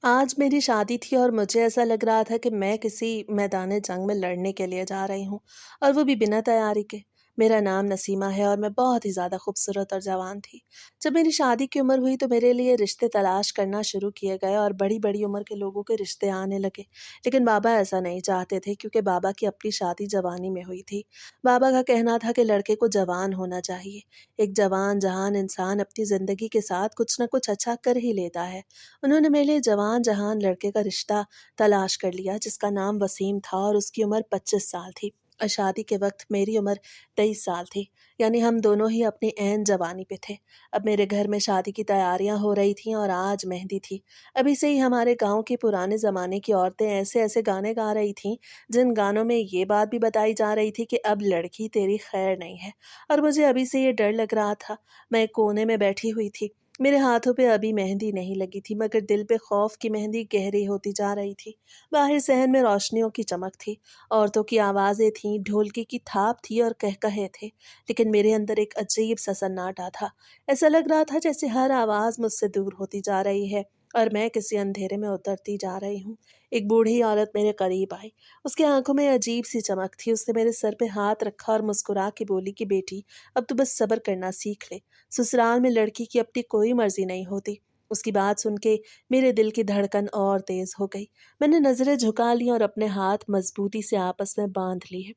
आज मेरी शादी थी और मुझे ऐसा लग रहा था कि मैं किसी मैदान जंग में लड़ने के लिए जा रही हूँ, और वो भी बिना तैयारी के। मेरा नाम नसीमा है और मैं बहुत ही ज़्यादा खूबसूरत और जवान थी। जब मेरी शादी की उम्र हुई तो मेरे लिए रिश्ते तलाश करना शुरू किए गए और बड़ी बड़ी उम्र के लोगों के रिश्ते आने लगे। लेकिन बाबा ऐसा नहीं चाहते थे, क्योंकि बाबा की अपनी शादी जवानी में हुई थी। बाबा का कहना था कि लड़के को जवान होना चाहिए। एक जवान जहान इंसान अपनी ज़िंदगी के साथ कुछ न कुछ अच्छा कर ही लेता है। उन्होंने मेरे लिए जवान जहान लड़के का रिश्ता तलाश कर लिया, जिसका नाम वसीम था और उसकी उम्र 25 साल थी। और शादी के वक्त मेरी उम्र 23 साल थी। यानी हम दोनों ही अपनी ऐन जवानी पे थे। अब मेरे घर में शादी की तैयारियां हो रही थीं और आज मेहंदी थी। अभी से ही हमारे गांव की पुराने ज़माने की औरतें ऐसे ऐसे गाने गा रही थीं, जिन गानों में ये बात भी बताई जा रही थी कि अब लड़की तेरी खैर नहीं है। और मुझे अभी से ये डर लग रहा था। मैं एक कोने में बैठी हुई थी। मेरे हाथों पे अभी मेहंदी नहीं लगी थी, मगर दिल पे खौफ की मेहंदी गहरी होती जा रही थी। बाहर सहन में रोशनियों की चमक थी, औरतों की आवाज़ें थीं, ढोलकी की थाप थी और कहकहे थे। लेकिन मेरे अंदर एक अजीब सा सन्नाटा था। ऐसा लग रहा था जैसे हर आवाज़ मुझसे दूर होती जा रही है और मैं किसी अंधेरे में उतरती जा रही हूँ। एक बूढ़ी औरत मेरे करीब आई। उसकी आंखों में अजीब सी चमक थी। उसने मेरे सर पे हाथ रखा और मुस्कुरा के बोली कि बेटी, अब तो बस सब्र करना सीख ले। ससुराल में लड़की की अपनी कोई मर्जी नहीं होती। उसकी बात सुन के मेरे दिल की धड़कन और तेज हो गई। मैंने नजरें झुका ली और अपने हाथ मजबूती से आपस में बांध लिए।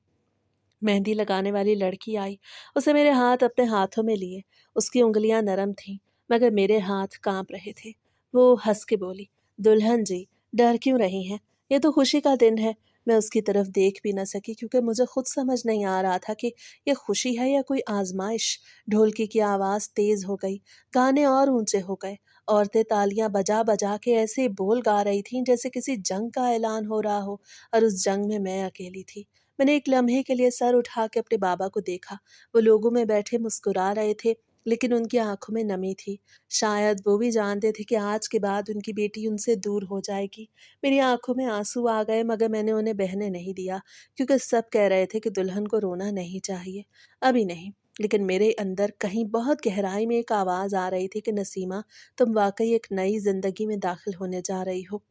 मेहंदी लगाने वाली लड़की आई। उसे मेरे हाथ अपने हाथों में लिए। उसकी उंगलियां नरम थीं, मगर मेरे हाथ कांप रहे थे। वो हंस के बोली, दुल्हन जी, डर क्यों रही हैं? ये तो खुशी का दिन है। मैं उसकी तरफ देख भी न सकी, क्योंकि मुझे खुद समझ नहीं आ रहा था कि ये खुशी है या कोई आजमाइश। ढोलकी की आवाज़ तेज हो गई। गाने और ऊंचे हो गए। औरतें तालियां बजा बजा के ऐसे बोल गा रही थीं जैसे किसी जंग का ऐलान हो रहा हो, और उस जंग में मैं अकेली थी। मैंने एक लम्हे के लिए सर उठा के अपने बाबा को देखा। वो लोगों में बैठे मुस्कुरा रहे थे, लेकिन उनकी आंखों में नमी थी। शायद वो भी जानते थे कि आज के बाद उनकी बेटी उनसे दूर हो जाएगी। मेरी आंखों में आंसू आ गए, मगर मैंने उन्हें बहने नहीं दिया, क्योंकि सब कह रहे थे कि दुल्हन को रोना नहीं चाहिए। अभी नहीं। लेकिन मेरे अंदर कहीं बहुत गहराई में एक आवाज़ आ रही थी कि नसीमा, तुम वाकई एक नई जिंदगी में दाखिल होने जा रही हो,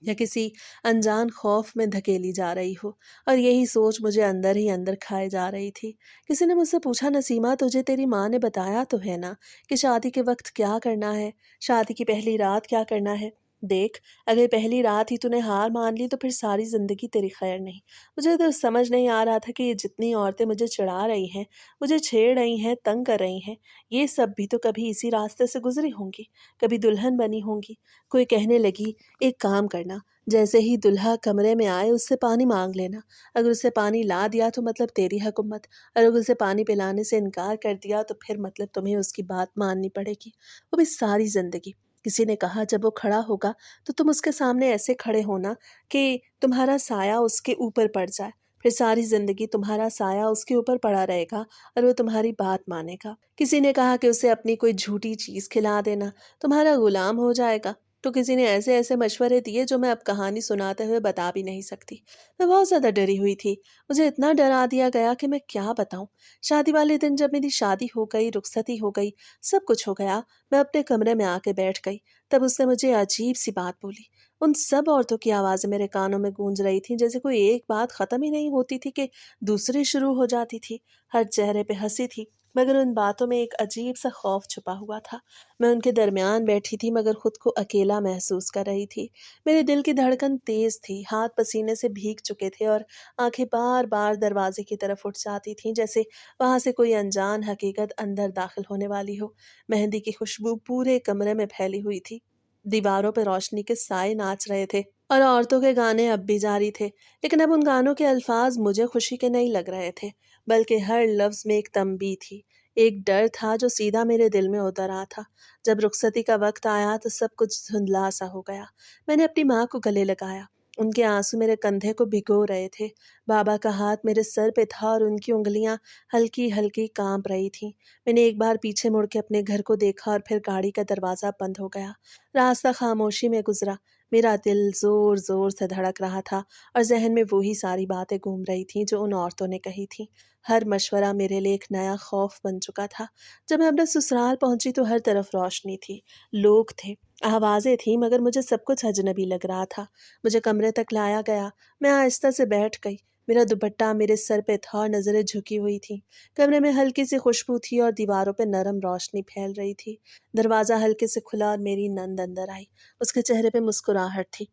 या किसी अनजान खौफ में धकेली जा रही हो। और यही सोच मुझे अंदर ही अंदर खाए जा रही थी। किसी ने मुझसे पूछा, नसीमा, तुझे तेरी माँ ने बताया तो है ना कि शादी के वक्त क्या करना है, शादी की पहली रात क्या करना है? देख, अगर पहली रात ही तूने हार मान ली तो फिर सारी जिंदगी तेरी खैर नहीं। मुझे तो समझ नहीं आ रहा था कि ये जितनी औरतें मुझे चिढ़ा रही हैं, मुझे छेड़ रही हैं, तंग कर रही हैं, ये सब भी तो कभी इसी रास्ते से गुजरी होंगी, कभी दुल्हन बनी होंगी। कोई कहने लगी, एक काम करना, जैसे ही दुल्हा कमरे में आए उससे पानी मांग लेना। अगर उसे पानी ला दिया तो मतलब तेरी हुकूमत, और अगर उसे पानी पिलाने से इनकार कर दिया तो फिर मतलब तुम्हें उसकी बात माननी पड़ेगी, वो भी सारी जिंदगी। किसी ने कहा, जब वो खड़ा होगा तो तुम उसके सामने ऐसे खड़े होना कि तुम्हारा साया उसके ऊपर पड़ जाए। फिर सारी जिंदगी तुम्हारा साया उसके ऊपर पड़ा रहेगा और वो तुम्हारी बात मानेगा। किसी ने कहा कि उसे अपनी कोई झूठी चीज खिला देना, तुम्हारा गुलाम हो जाएगा। तो किसी ने ऐसे ऐसे मशवरे दिए जो मैं अब कहानी सुनाते हुए बता भी नहीं सकती। मैं बहुत ज़्यादा डरी हुई थी। मुझे इतना डरा दिया गया कि मैं क्या बताऊं। शादी वाले दिन जब मेरी शादी हो गई, रुखसती हो गई, सब कुछ हो गया, मैं अपने कमरे में आके बैठ गई। तब उसने मुझे अजीब सी बात बोली। उन सब औरतों की आवाज़ें मेरे कानों में गूंज रही थी, जैसे कोई एक बात ख़त्म ही नहीं होती थी कि दूसरी शुरू हो जाती थी। हर चेहरे पे हंसी थी, मगर उन बातों में एक अजीब सा खौफ छुपा हुआ था। मैं उनके दरमियान बैठी थी, मगर खुद को अकेला महसूस कर रही थी। मेरे दिल की धड़कन तेज थी, हाथ पसीने से भीग चुके थे और आंखें बार बार दरवाजे की तरफ उठ जाती थीं, जैसे वहां से कोई अनजान हकीकत अंदर दाखिल होने वाली हो। मेहंदी की खुशबू पूरे कमरे में फैली हुई थी। दीवारों पर रोशनी के साए नाच रहे थे और औरतों के गाने अब भी जारी थे। लेकिन अब उन गानों के अल्फाज मुझे खुशी के नहीं लग रहे थे, बल्कि हर लफ्ज में एक तंबी थी। एक डर था जो सीधा मेरे दिल में उतर रहा था। जब रुखसती का वक्त आया तो सब कुछ धुंधला सा हो गया। मैंने अपनी माँ को गले लगाया। उनके आंसू मेरे कंधे को भिगो रहे थे। बाबा का हाथ मेरे सर पे था और उनकी उंगलियां हल्की हल्की कांप रही थीं। मैंने एक बार पीछे मुड़ के अपने घर को देखा और फिर गाड़ी का दरवाज़ा बंद हो गया। रास्ता खामोशी में गुजरा। मेरा दिल ज़ोर ज़ोर से धड़क रहा था और जहन में वही सारी बातें घूम रही थीं जो उन औरतों ने कही थीं। हर मशवरा मेरे लिए एक नया खौफ बन चुका था। जब मैं अपने ससुराल पहुंची तो हर तरफ रोशनी थी, लोग थे, आवाज़ें थीं, मगर मुझे सब कुछ अजनबी लग रहा था। मुझे कमरे तक लाया गया। मैं आहिस्ता से बैठ गई। मेरा दुपट्टा मेरे सर पे था और नज़रें झुकी हुई थीं। कमरे में हल्की सी खुशबू थी और दीवारों पे नरम रोशनी फैल रही थी। दरवाज़ा हल्के से खुला और मेरी नंद अंदर आई। उसके चेहरे पे मुस्कुराहट थी,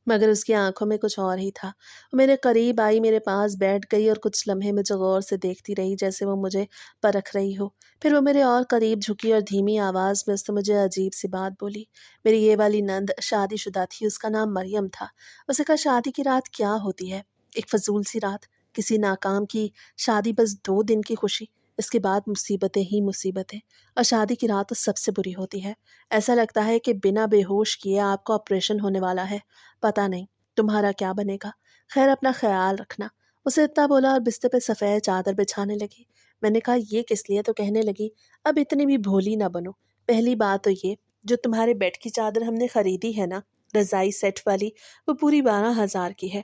मगर उसकी आंखों में कुछ और ही था। वो मेरे करीब आई, मेरे पास बैठ गई और कुछ लम्हे मुझे गौर से देखती रही, जैसे वो मुझे परख रही हो। फिर वो मेरे और करीब झुकी और धीमी आवाज़ में उसने मुझे अजीब सी बात बोली। मेरी ये वाली नंद शादीशुदा थी, उसका नाम मरियम था। उसे कहा, शादी की रात क्या होती है? एक फजूल सी रात, किसी नाकाम की शादी, बस 2 दिन की खुशी, इसके बाद मुसीबतें ही मुसीबतें। और शादी की रात तो सबसे बुरी होती है। ऐसा लगता है कि बिना बेहोश किए आपका ऑपरेशन होने वाला है। पता नहीं तुम्हारा क्या बनेगा। खैर, अपना ख्याल रखना। उसे इतना बोला और बिस्तर पे सफ़ेद चादर बिछाने लगी। मैंने कहा, ये किस लिए? तो कहने लगी, अब इतनी भी भोली ना बनो। पहली बात तो ये, जो तुम्हारे बेड की चादर हमने खरीदी है ना, रज़ाई सेट वाली, वो पूरी 12,000 की है।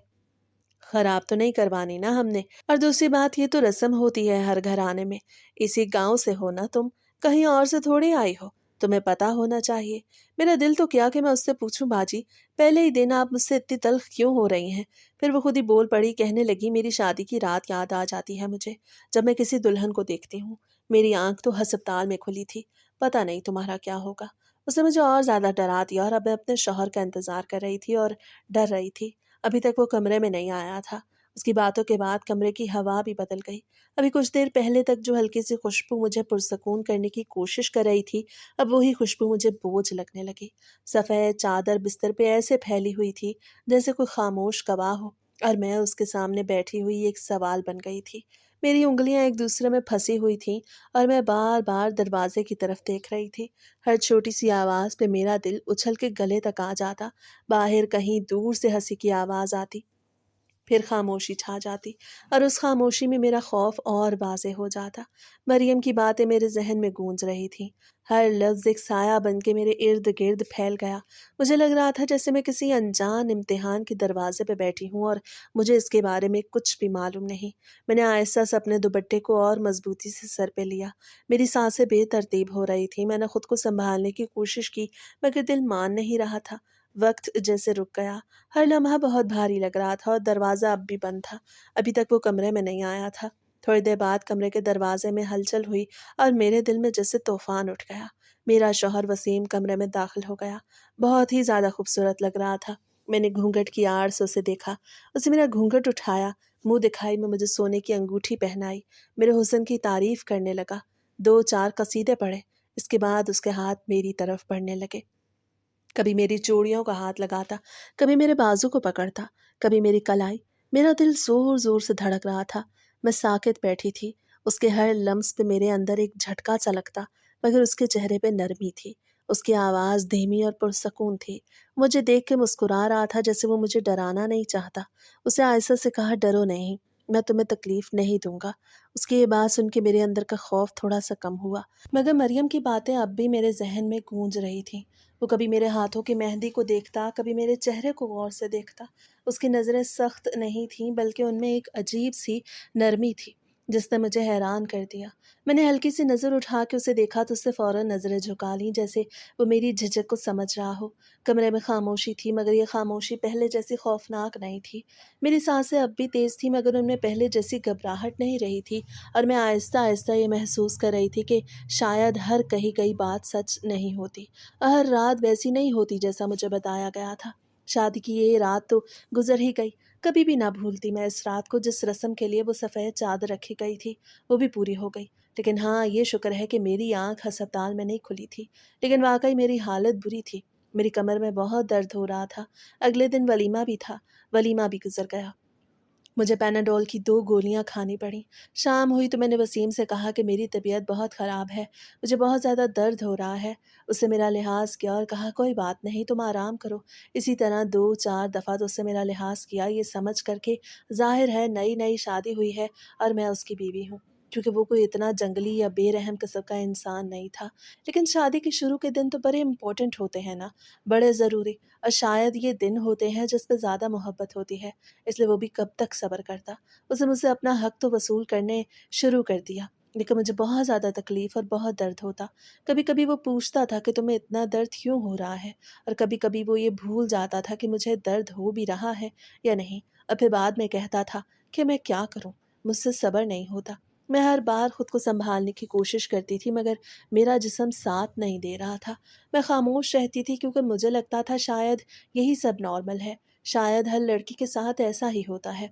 खराब तो नहीं करवानी ना हमने। और दूसरी बात, ये तो रस्म होती है हर घर आने में। इसी गांव से हो ना तुम, कहीं और से थोड़ी आई हो, तुम्हें पता होना चाहिए। मेरा दिल तो क्या कि मैं उससे पूछूं, बाजी, पहले ही दिन आप मुझसे इतनी तल्ख क्यों हो रही हैं? फिर वो खुद ही बोल पड़ी, कहने लगी, मेरी शादी की रात याद आ जाती है मुझे, जब मैं किसी दुल्हन को देखती हूँ। मेरी आंख तो हस्पताल में खुली थी। पता नहीं तुम्हारा क्या होगा। उसने मुझे और ज्यादा डरा दिया और अब मैं अपने शौहर का इंतजार कर रही थी और डर रही थी। अभी तक वो कमरे में नहीं आया था। उसकी बातों के बाद कमरे की हवा भी बदल गई। अभी कुछ देर पहले तक जो हल्की सी खुशबू मुझे पुरसकून करने की कोशिश कर रही थी, अब वही खुशबू मुझे बोझ लगने लगी। सफ़ेद चादर बिस्तर पे ऐसे फैली हुई थी जैसे कोई खामोश गवाह हो, और मैं उसके सामने बैठी हुई एक सवाल बन गई थी। मेरी उंगलियां एक दूसरे में फंसी हुई थीं और मैं बार बार दरवाजे की तरफ देख रही थी। हर छोटी सी आवाज़ पे मेरा दिल उछल के गले तक आ जाता। बाहर कहीं दूर से हंसी की आवाज़ आती, फिर खामोशी छा जाती, और उस खामोशी में मेरा खौफ और वाज़े हो जाता। मरियम की बातें मेरे जहन में गूंज रही थीं। हर लफ्ज़ एक साया बन के मेरे इर्द गिर्द फैल गया। मुझे लग रहा था जैसे मैं किसी अनजान इम्तिहान के दरवाजे पर बैठी हूँ और मुझे इसके बारे में कुछ भी मालूम नहीं। मैंने आहिस्ता से अपने दुपट्टे को और मजबूती से सर पे लिया। मेरी सांसें बेतरतीब हो रही थी। मैंने खुद को संभालने की कोशिश की, मगर दिल मान नहीं रहा था। वक्त जैसे रुक गया। हर लम्हा बहुत भारी लग रहा था और दरवाज़ा अब भी बंद था। अभी तक वो कमरे में नहीं आया था। थोड़ी देर बाद कमरे के दरवाजे में हलचल हुई और मेरे दिल में जैसे तूफान उठ गया। मेरा शौहर वसीम कमरे में दाखिल हो गया। बहुत ही ज़्यादा खूबसूरत लग रहा था। मैंने घूंघट की आड़ से उसे देखा। उसे मेरा घूंघट उठाया, मुंह दिखाई में मुझे सोने की अंगूठी पहनाई, मेरे हुस्न की तारीफ करने लगा। 2-4 कसीदे पढ़े। इसके बाद उसके हाथ मेरी तरफ बढ़ने लगे। कभी मेरी चूड़ियों का हाथ लगाता, कभी मेरे बाजू को पकड़ता, कभी मेरी कलाई। मेरा दिल जोर जोर से धड़क रहा था। मैं साकित बैठी थी। उसके हर लम्स पे मेरे अंदर एक झटका सा लगता, मगर उसके चेहरे पे नरमी थी। उसकी आवाज़ धीमी और पुरसकून थी। मुझे देख के मुस्कुरा रहा था, जैसे वो मुझे डराना नहीं चाहता। उसे आयशा से कहा, डरो नहीं, मैं तुम्हें तकलीफ नहीं दूंगा। उसकी ये बात सुन के मेरे अंदर का खौफ थोड़ा सा कम हुआ, मगर मरियम की बातें अब भी मेरे जहन में गूंज रही थीं। वो कभी मेरे हाथों की मेहंदी को देखता, कभी मेरे चेहरे को गौर से देखता। उसकी नज़रें सख्त नहीं थीं, बल्कि उनमें एक अजीब सी नरमी थी, जिसने मुझे हैरान कर दिया। मैंने हल्की सी नज़र उठा के उसे देखा तो उससे फ़ौरन नज़रें झुका लीं, जैसे वो मेरी झिझक को समझ रहा हो। कमरे में खामोशी थी, मगर ये खामोशी पहले जैसी खौफनाक नहीं थी। मेरी सांसें अब भी तेज़ थीं, मगर उनमें पहले जैसी घबराहट नहीं रही थी, और मैं आहिस्ता आहिस्ता ये महसूस कर रही थी कि शायद हर कही गई बात सच नहीं होती। हर रात वैसी नहीं होती जैसा मुझे बताया गया था। शादी की ये रात तो गुजर ही गई। कभी भी ना भूलती मैं इस रात को। जिस रस्म के लिए वो सफ़ेद चादर रखी गई थी, वो भी पूरी हो गई। लेकिन हाँ, ये शुक्र है कि मेरी आंख अस्पताल में नहीं खुली थी। लेकिन वाकई मेरी हालत बुरी थी। मेरी कमर में बहुत दर्द हो रहा था। अगले दिन वलीमा भी था। वलीमा भी गुजर गया। मुझे पैनाडोल की 2 गोलियां खानी पड़ी। शाम हुई तो मैंने वसीम से कहा कि मेरी तबीयत बहुत ख़राब है, मुझे बहुत ज़्यादा दर्द हो रहा है। उससे मेरा लिहाज किया और कहा, कोई बात नहीं, तुम आराम करो। इसी तरह 2-4 दफ़ा तो उससे मेरा लिहाज किया, ये समझ करके ज़ाहिर है नई नई शादी हुई है और मैं उसकी बीवी हूँ। क्योंकि वो कोई इतना जंगली या बेरहम किस्म का इंसान नहीं था। लेकिन शादी के शुरू के दिन तो बड़े इम्पोर्टेंट होते हैं ना, बड़े ज़रूरी। और शायद ये दिन होते हैं जिस पे ज़्यादा मोहब्बत होती है, इसलिए वो भी कब तक सब्र करता। उसने मुझसे अपना हक़ तो वसूल करने शुरू कर दिया, लेकिन मुझे बहुत ज़्यादा तकलीफ़ और बहुत दर्द होता। कभी-कभी वो पूछता था कि तुम्हें इतना दर्द क्यों हो रहा है? और कभी-कभी वो ये भूल जाता था कि मुझे दर्द हो भी रहा है या नहीं। और फिर बाद में कहता था कि मैं क्या करूँ? मुझसे सब्र नहीं होता। मैं हर बार खुद को सँभालने की कोशिश करती थी, मगर मेरा जिस्म साथ नहीं दे रहा था। मैं ख़ामोश रहती थी क्योंकि मुझे लगता था शायद यही सब नॉर्मल है, शायद हर लड़की के साथ ऐसा ही होता है।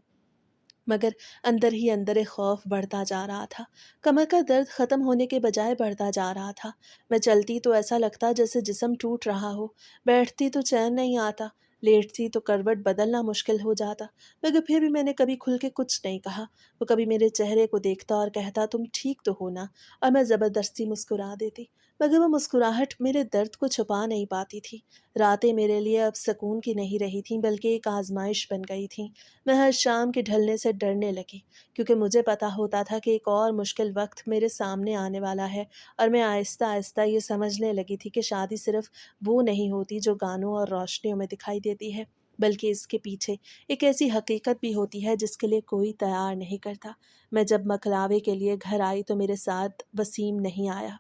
मगर अंदर ही अंदर एक खौफ बढ़ता जा रहा था। कमर का दर्द ख़त्म होने के बजाय बढ़ता जा रहा था। मैं चलती तो ऐसा लगता जैसे जिस्म टूट रहा हो, बैठती तो चैन नहीं आता, लेटती तो करवट बदलना मुश्किल हो जाता। मगर फिर भी मैंने कभी खुल के कुछ नहीं कहा। वो कभी मेरे चेहरे को देखता और कहता तुम ठीक तो हो ना, और मैं ज़बरदस्ती मुस्कुरा देती। मगर वो मुस्कुराहट मेरे दर्द को छुपा नहीं पाती थी। रातें मेरे लिए अब सुकून की नहीं रही थीं, बल्कि एक आजमाइश बन गई थीं। मैं हर शाम के ढलने से डरने लगी, क्योंकि मुझे पता होता था कि एक और मुश्किल वक्त मेरे सामने आने वाला है। और मैं आहिस्ता आहिस्ता ये समझने लगी थी कि शादी सिर्फ वो नहीं होती जो गानों और रोशनियों में दिखाई देती है, बल्कि इसके पीछे एक ऐसी हकीकत भी होती है जिसके लिए कोई तैयार नहीं करता। मैं जब मकलावे के लिए घर आई तो मेरे साथ वसीम नहीं आया।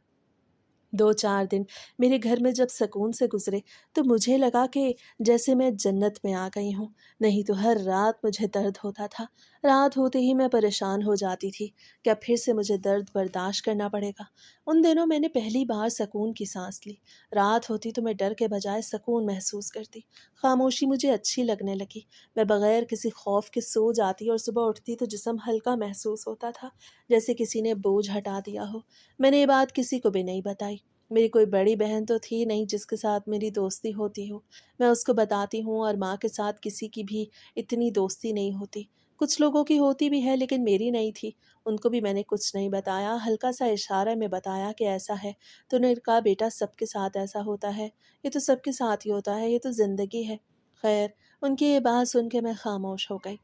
2-4 दिन मेरे घर में जब सुकून से गुज़रे, तो मुझे लगा कि जैसे मैं जन्नत में आ गई हूँ। नहीं तो हर रात मुझे दर्द होता था। रात होते ही मैं परेशान हो जाती थी, क्या फिर से मुझे दर्द बर्दाश्त करना पड़ेगा? उन दिनों मैंने पहली बार सुकून की साँस ली। रात होती तो मैं डर के बजाय सुकून महसूस करती। खामोशी मुझे अच्छी लगने लगी। मैं बगैर किसी खौफ के सो जाती और सुबह उठती तो जिस्म हल्का महसूस होता था, जैसे किसी ने बोझ हटा दिया हो। मैंने ये बात किसी को भी नहीं बताई। मेरी कोई बड़ी बहन तो थी नहीं जिसके साथ मेरी दोस्ती होती हो। मैं उसको बताती हूँ, और माँ के साथ किसी की भी इतनी दोस्ती नहीं होती। कुछ लोगों की होती भी है, लेकिन मेरी नहीं थी। उनको भी मैंने कुछ नहीं बताया, हल्का-सा इशारे में बताया कि ऐसा है। तो उन्होंने कहा बेटा सबके साथ ऐसा होता है, ये तो सबके साथ ही होता है, ये तो ज़िंदगी है। खैर, उनकी ये बात सुन के मैं खामोश हो गई।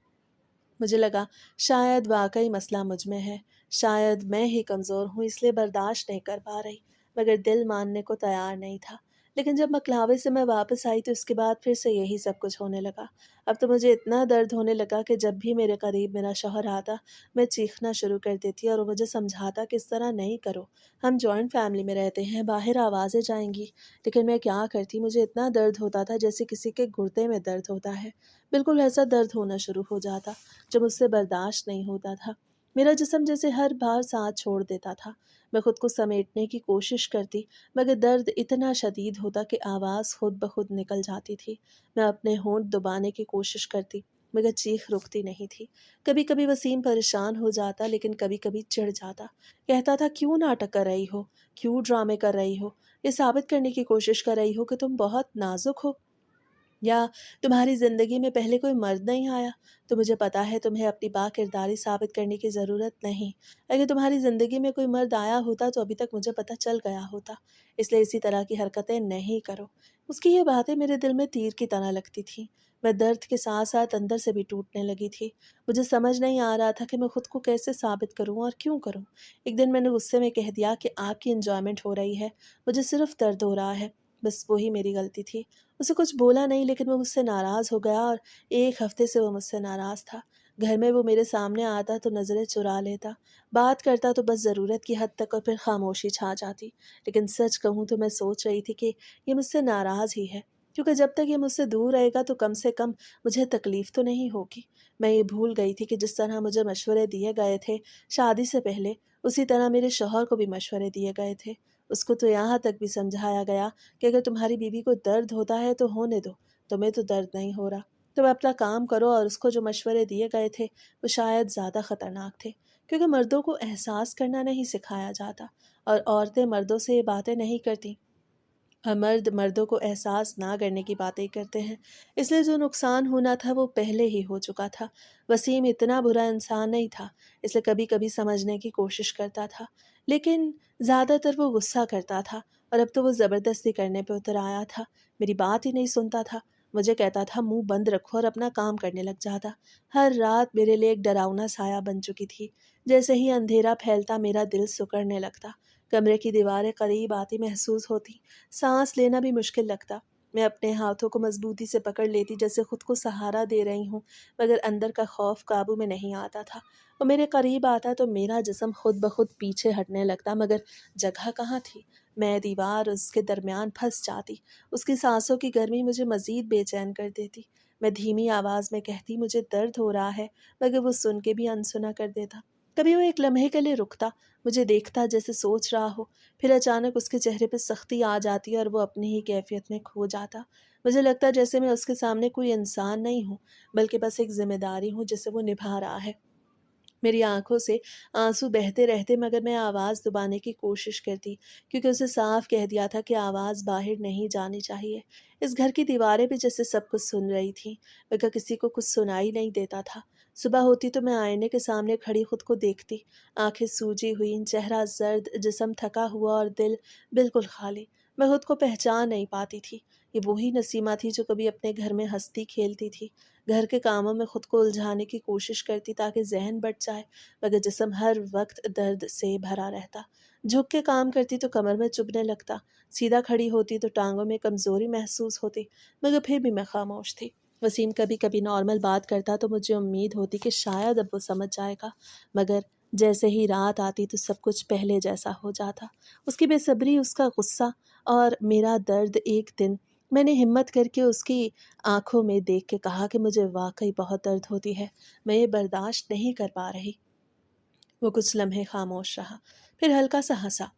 मुझे लगा शायद वाक़ई मसला मुझ में है, शायद मैं ही कमज़ोर हूँ इसलिए बर्दाश्त नहीं कर पा रही, मगर दिल मानने को तैयार नहीं था। लेकिन जब मकलावे से मैं वापस आई तो उसके बाद फिर से यही सब कुछ होने लगा। अब तो मुझे इतना दर्द होने लगा कि जब भी मेरे करीब मेरा शौहर आता, मैं चीखना शुरू कर देती और वो मुझे समझाता कि इस तरह नहीं करो, हम जॉइंट फैमिली में रहते हैं, बाहर आवाज़ें जाएँगी। लेकिन मैं क्या करती, मुझे इतना दर्द होता था जैसे किसी के गुर्दे में दर्द होता है। बिल्कुल ऐसा दर्द होना शुरू हो जाता, जो मुझसे बर्दाश्त नहीं होता था। मेरा जिस्म जैसे हर बार साथ छोड़ देता था। मैं खुद को समेटने की कोशिश करती, मगर दर्द इतना शदीद होता कि आवाज़ खुद ब खुद निकल जाती थी। मैं अपने होंठ दबाने की कोशिश करती, मगर चीख रुकती नहीं थी। कभी-कभी वसीम परेशान हो जाता, लेकिन कभी-कभी चिढ़ जाता। कहता था क्यों नाटक कर रही हो? क्यों ड्रामे कर रही हो? ये साबित करने की कोशिश कर रही हो कि तुम बहुत नाज़ुक हो? या तुम्हारी ज़िंदगी में पहले कोई मर्द नहीं आया? तो मुझे पता है तुम्हें अपनी बाकिरदारी साबित करने की ज़रूरत नहीं। अगर तुम्हारी ज़िंदगी में कोई मर्द आया होता तो अभी तक मुझे पता चल गया होता। इसलिए इसी तरह की हरकतें नहीं करो। उसकी ये बातें मेरे दिल में तीर की तरह लगती थीं। मैं दर्द के साथ-साथ अंदर से भी टूटने लगी थी। मुझे समझ नहीं आ रहा था कि मैं खुद को कैसे साबित करूँ और क्यों करूँ? एक दिन मैंने गुस्से में कह दिया कि आपकी एन्जॉयमेंट हो रही है, मुझे सिर्फ़ दर्द हो रहा है। बस वही मेरी गलती थी। उसे कुछ बोला नहीं, लेकिन वो मुझसे नाराज़ हो गया, और 1 हफ़्ते से वो मुझसे नाराज़ था। घर में वो मेरे सामने आता तो नज़रें चुरा लेता, बात करता तो बस ज़रूरत की हद तक, और फिर खामोशी छा जाती। लेकिन सच कहूँ तो मैं सोच रही थी कि ये मुझसे नाराज़ ही है, क्योंकि जब तक ये मुझसे दूर रहेगा तो कम से कम मुझे तकलीफ़ तो नहीं होगी। मैं ये भूल गई थी कि जिस तरह मुझे मशवरे दिए गए थे शादी से पहले, उसी तरह मेरे शौहर को भी मशवरे दिए गए थे। उसको तो यहाँ तक भी समझाया गया कि अगर तुम्हारी बीवी को दर्द होता है तो होने दो, तुम्हें तो दर्द नहीं हो रहा। तुम अपना काम करो, और उसको जो मशवरे दिए गए थे वो शायद ज़्यादा ख़तरनाक थे, क्योंकि मर्दों को एहसास करना नहीं सिखाया जाता, और औरतें मर्दों से ये बातें नहीं करती, और मर्द मर्दों को एहसास ना करने की बातें करते हैं। इसलिए जो नुकसान होना था वो पहले ही हो चुका था। वसीम इतना बुरा इंसान नहीं था, इसलिए कभी कभी समझने की कोशिश करता था, लेकिन ज़्यादातर वो गुस्सा करता था। और अब तो वो ज़बरदस्ती करने पे उतर आया था, मेरी बात ही नहीं सुनता था। मुझे कहता था मुंह बंद रखो और अपना काम करने लग जाता। हर रात मेरे लिए एक डरावना साया बन चुकी थी। जैसे ही अंधेरा फैलता मेरा दिल सिकुड़ने लगता, कमरे की दीवारें करीब आती महसूस होती, सांस लेना भी मुश्किल लगता। मैं अपने हाथों को मजबूती से पकड़ लेती जैसे खुद को सहारा दे रही हूँ, मगर अंदर का खौफ काबू में नहीं आता था। वो मेरे करीब आता तो मेरा जिस्म खुद ब खुद पीछे हटने लगता, मगर जगह कहाँ थी। मैं दीवार उसके दरमियान फंस जाती। उसकी सांसों की गर्मी मुझे मजीद बेचैन कर देती। मैं धीमी आवाज़ में कहती मुझे दर्द हो रहा है, मगर वो सुन के भी अनसुना कर देता। कभी वो एक लम्हे के लिए रुकता, मुझे देखता जैसे सोच रहा हो, फिर अचानक उसके चेहरे पर सख्ती आ जाती और वो अपनी ही कैफियत में खो जाता। मुझे लगता जैसे मैं उसके सामने कोई इंसान नहीं हूँ, बल्कि बस एक जिम्मेदारी हूँ जिसे वो निभा रहा है। मेरी आंखों से आंसू बहते रहते, मगर मैं आवाज़ दबाने की कोशिश करती, क्योंकि उसे साफ कह दिया था कि आवाज़ बाहर नहीं जानी चाहिए। इस घर की दीवारें भी जैसे सब कुछ सुन रही थीं, मगर किसी को कुछ सुनाई नहीं देता था। सुबह होती तो मैं आईने के सामने खड़ी खुद को देखती, आंखें सूजी हुई, चेहरा जर्द, जिस्म थका हुआ और दिल बिल्कुल खाली। मैं खुद को पहचान नहीं पाती थी। ये वही नसीमा थी जो कभी अपने घर में हंसती खेलती थी, घर के कामों में खुद को उलझाने की कोशिश करती ताकि जहन बट जाए, मगर जिस्म हर वक्त दर्द से भरा रहता। झुक के काम करती तो कमर में चुभने लगता, सीधा खड़ी होती तो टांगों में कमजोरी महसूस होती, मगर फिर भी मैं खामोश थी। वसीम कभी कभी नॉर्मल बात करता तो मुझे उम्मीद होती कि शायद अब वो समझ जाएगा, मगर जैसे ही रात आती तो सब कुछ पहले जैसा हो जाता। उसकी बेसब्री, उसका गुस्सा और मेरा दर्द। एक दिन मैंने हिम्मत करके उसकी आंखों में देख के कहा कि मुझे वाकई बहुत दर्द होती है, मैं ये बर्दाश्त नहीं कर पा रही। वो कुछ लम्हे खामोश रहा, फिर हल्का सा हंसा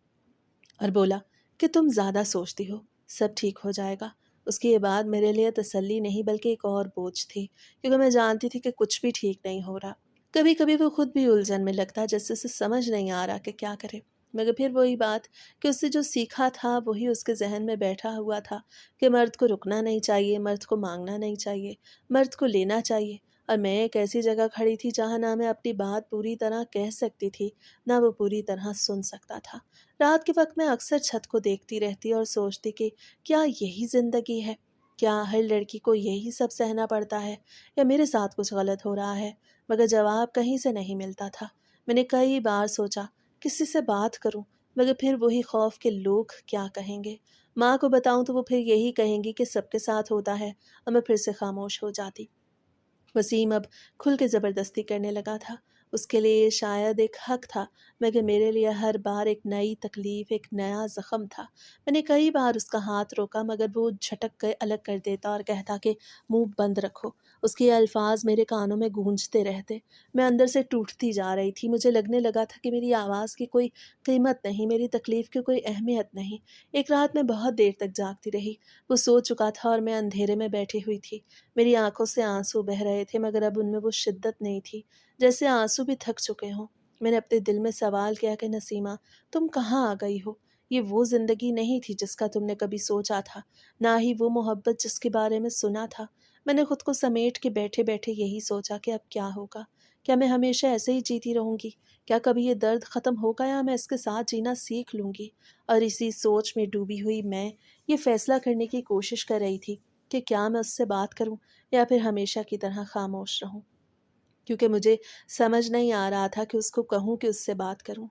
और बोला कि तुम ज़्यादा सोचती हो, सब ठीक हो जाएगा। उसकी ये बात मेरे लिए तसल्ली नहीं बल्कि एक और बोझ थी, क्योंकि मैं जानती थी कि कुछ भी ठीक नहीं हो रहा। कभी कभी वो खुद भी उलझन में लगता, जैसे उसे समझ नहीं आ रहा कि क्या करे, मगर फिर वही बात कि उससे जो सीखा था वही उसके जहन में बैठा हुआ था कि मर्द को रुकना नहीं चाहिए, मर्द को मांगना नहीं चाहिए, मर्द को लेना चाहिए। और मैं एक ऐसी जगह खड़ी थी जहाँ ना मैं अपनी बात पूरी तरह कह सकती थी, ना वो पूरी तरह सुन सकता था। रात के वक्त मैं अक्सर छत को देखती रहती और सोचती कि क्या यही जिंदगी है? क्या हर लड़की को यही सब सहना पड़ता है, या मेरे साथ कुछ गलत हो रहा है? मगर जवाब कहीं से नहीं मिलता था। मैंने कई बार सोचा किसी से बात करूं, मगर फिर वही खौफ कि लोग क्या कहेंगे। माँ को बताऊं तो वो फिर यही कहेंगी कि सबके साथ होता है, और मैं फिर से खामोश हो जाती। वसीम अब खुल के ज़बरदस्ती करने लगा था। उसके लिए शायद एक हक था, मगर मेरे लिए हर बार एक नई तकलीफ, एक नया ज़ख्म था। मैंने कई बार उसका हाथ रोका, मगर वो झटक कर अलग कर देता और कहता कि मुंह बंद रखो। उसके अल्फाज मेरे कानों में गूंजते रहते। मैं अंदर से टूटती जा रही थी। मुझे लगने लगा था कि मेरी आवाज़ की कोई कीमत नहीं, मेरी तकलीफ़ की कोई अहमियत नहीं। एक रात मैं बहुत देर तक जागती रही। वो सो चुका था और मैं अंधेरे में बैठी हुई थी। मेरी आंखों से आंसू बह रहे थे, मगर अब उनमें वो शिद्दत नहीं थी, जैसे आंसू भी थक चुके हों। मैंने अपने दिल में सवाल किया कि नसीमा, तुम कहाँ आ गई हो? ये वो जिंदगी नहीं थी जिसका तुमने कभी सोचा था, ना ही वो मोहब्बत जिसके बारे में सुना था। मैंने खुद को समेट के बैठे बैठे यही सोचा कि अब क्या होगा। क्या मैं हमेशा ऐसे ही जीती रहूंगी? क्या कभी ये दर्द खत्म होगा, या मैं इसके साथ जीना सीख लूंगी? और इसी सोच में डूबी हुई मैं ये फैसला करने की कोशिश कर रही थी कि क्या मैं उससे बात करूं, या फिर हमेशा की तरह खामोश रहूं, क्योंकि मुझे समझ नहीं आ रहा था कि उसको कहूं कि उससे बात करूं।